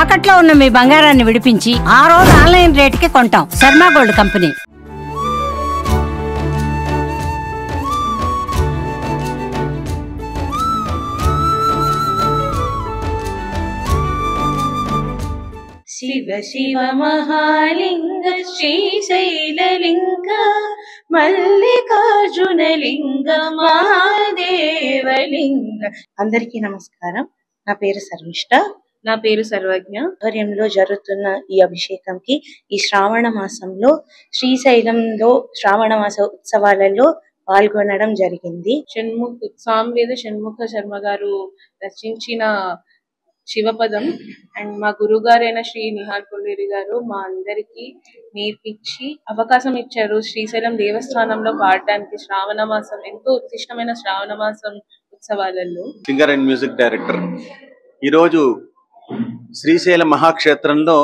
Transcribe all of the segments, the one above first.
తాకట్లో ఉన్న మీ బంగారాన్ని విడిపించి ఆ రోజు ఆన్లైన్ రేటుకి కొంటాం. Sharma gold company. శివ శివ మహాలింగ శ్రీశైలలింగ మల్లికార్జునలింగ మహాదేవలింగ. అందరికీ నమస్కారం. నా పేరు శర్మిష్ట. నా పేరు సర్వజ్ఞ. ఆధ్వర్యంలో జరుగుతున్న ఈ అభిషేకంకి ఈ శ్రావణ మాసంలో శ్రీశైలంలో శ్రావణ మాస ఉత్సవాలలో పాల్గొనడం జరిగింది. సామవేద షణ్ముఖ శర్మ గారు రచించిన శివపదం అండ్ మా గురుగారైన శ్రీ నిహాల్ పొల్లేరి గారు మా అందరికి నేర్పించి అవకాశం ఇచ్చారు. శ్రీశైలం దేవస్థానంలో పాడడానికి శ్రావణ మాసం ఎంతో ఉత్కృష్టమైన శ్రావణ మాసం ఉత్సవాలలో సింగర్ అండ్ మ్యూజిక్ డైరెక్టర్. ఈరోజు శ్రీశైల మహాక్షేత్రంలో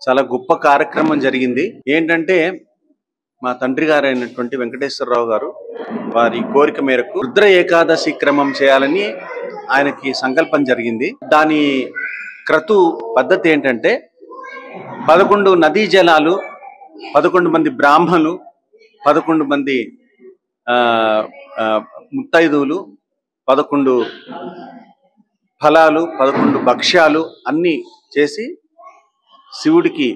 చాలా గొప్ప కార్యక్రమం జరిగింది. ఏంటంటే మా తండ్రి గారైనటువంటి వెంకటేశ్వరరావు గారు వారి కోరిక మేరకు రుద్ర ఏకాదశి క్రమం చేయాలని ఆయనకి సంకల్పం జరిగింది. దాని క్రతు పద్ధతి ఏంటంటే 11 నదీ జలాలు, 11 మంది బ్రాహ్మణులు, 11 మంది ముత్తైదువులు, 11 ఫలాలు, 11 భక్ష్యాలు అన్నీ చేసి శివుడికి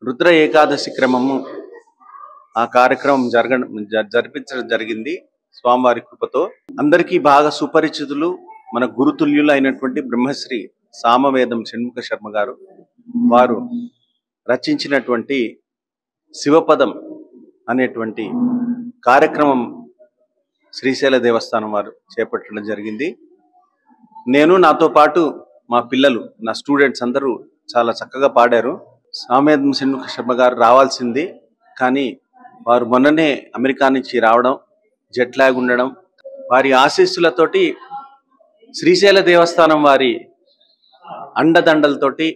రుద్ర ఏకాదశి క్రమము ఆ కార్యక్రమం జరిపించడం జరిగింది. స్వామివారి కృపతో అందరికీ బాగా సుపరిచితులు, మన గురుతుల్యులు అయినటువంటి బ్రహ్మశ్రీ సామవేదం షణ్ముఖ శర్మ గారు వారు రచించినటువంటి శివపదం అనేటువంటి కార్యక్రమం శ్రీశైల దేవస్థానం వారు చేపట్టడం జరిగింది. నేను నాతో పాటు మా పిల్లలు, నా స్టూడెంట్స్ అందరూ చాలా చక్కగా పాడారు. సామవేదం షణ్ముఖ శర్మ గారు రావాల్సింది, కానీ వారు మొన్ననే అమెరికా నుంచి రావడం, జెట్ లాగ్ ఉండడం, వారి ఆశీస్సులతోటి శ్రీశైల దేవస్థానం వారి అండదండలతోటి,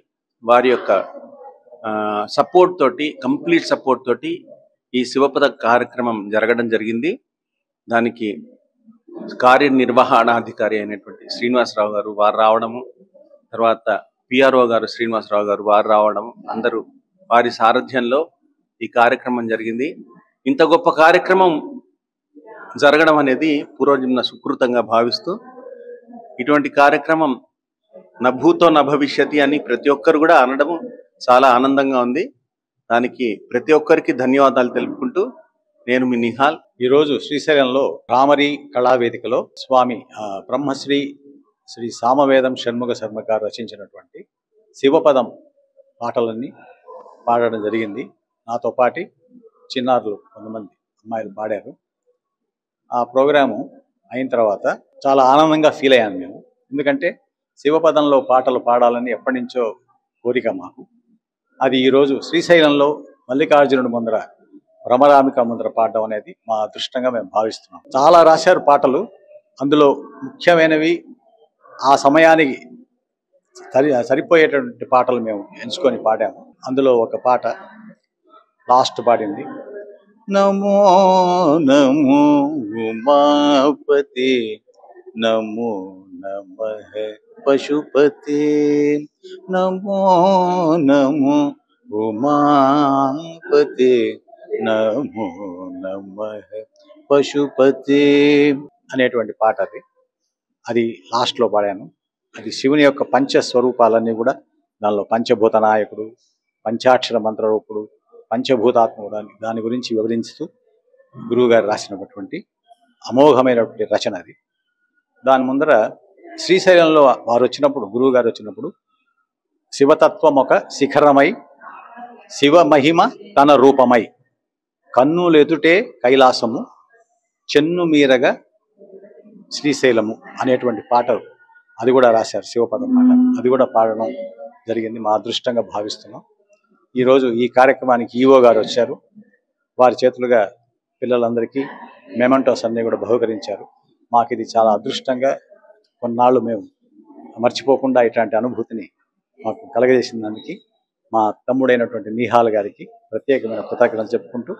వారి యొక్క సపోర్ట్ తోటి, కంప్లీట్ సపోర్ట్ తోటి ఈ శివపద కార్యక్రమం జరగడం జరిగింది. దానికి కార్యనిర్వహణాధికారి అయినటువంటి శ్రీనివాసరావు గారు వారు రావడము, తర్వాత పిఆర్ఓ గారు శ్రీనివాసరావు గారు వారు రావడం, అందరూ వారి సారథ్యంలో ఈ కార్యక్రమం జరిగింది. ఇంత గొప్ప కార్యక్రమం జరగడం అనేది పూర్వజన్మ సుకృతంగా భావిస్తూ, ఇటువంటి కార్యక్రమం నభూతో నభవిష్యతి అని ప్రతి ఒక్కరు కూడా అనడం చాలా ఆనందంగా ఉంది. దానికి ప్రతి ఒక్కరికి ధన్యవాదాలు తెలుపుకుంటూ నేను మీ నిహాల్. ఈరోజు శ్రీశైలంలో రామరి కళావేదికలో స్వామి బ్రహ్మశ్రీ శ్రీ సామవేదం షణ్ముఖ శర్మ గారు రచించినటువంటి శివపదం పాటలన్నీ పాడడం జరిగింది. నాతో పాటి చిన్నారులు కొంతమంది అమ్మాయిలు పాడారు. ఆ ప్రోగ్రాము అయిన తర్వాత చాలా ఆనందంగా ఫీల్ అయ్యాను మేము. ఎందుకంటే శివపదంలో పాటలు పాడాలని ఎప్పటి నుంచో కోరిక మాకు. అది ఈరోజు శ్రీశైలంలో మల్లికార్జునుడి ముందర, భ్రమరామిక ముందర పాడడం అనేది మా అదృష్టంగా మేము భావిస్తున్నాం. చాలా రాశారు పాటలు. అందులో ముఖ్యమైనవి ఆ సమయానికి సరిపోయేటువంటి పాటలు మేము ఎంచుకొని పాడాము. అందులో ఒక పాట లాస్ట్ పాడింది, నమో నమో ఉమాపతి నమో నమః పశుపతే, నమో నమో ఉమాపతే నమో నమః పశుపతే అనేటువంటి పాట అది లాస్ట్లో పాడాను. అది శివుని యొక్క పంచస్వరూపాలన్నీ కూడా దానిలో పంచభూత నాయకుడు, పంచాక్షర మంత్రరూపుడు, పంచభూతాత్ముడు దాని గురించి వివరిస్తూ గురువుగారు రాసినటువంటి అమోఘమైనటువంటి రచన అది. దాని ముందర శ్రీశైలంలో వారు వచ్చినప్పుడు, గురువు గారు వచ్చినప్పుడు, శివతత్వం ఒక శిఖరమై, శివ మహిమ తన రూపమై, కన్నులెదుటే కైలాసము, చెన్ను మీరగా శ్రీశైలము అనేటువంటి పాట అది కూడా రాశారు. శివపదం పాట అది కూడా పాడడం జరిగింది. మా అదృష్టంగా భావిస్తున్నాం. ఈరోజు ఈ కార్యక్రమానికి ఈవో గారు వచ్చారు. వారి చేతులుగా పిల్లలందరికీ మెమెంటోస్ అన్నీ కూడా బహుకరించారు. మాకు ఇది చాలా అదృష్టంగా, కొన్నాళ్ళు మేము మర్చిపోకుండా ఇట్లాంటి అనుభూతిని మాకు కలగజేసిన దానికి మా తమ్ముడైనటువంటి నిహాల్ గారికి ప్రత్యేకమైన కృతజ్ఞతలు చెప్పుకుంటూ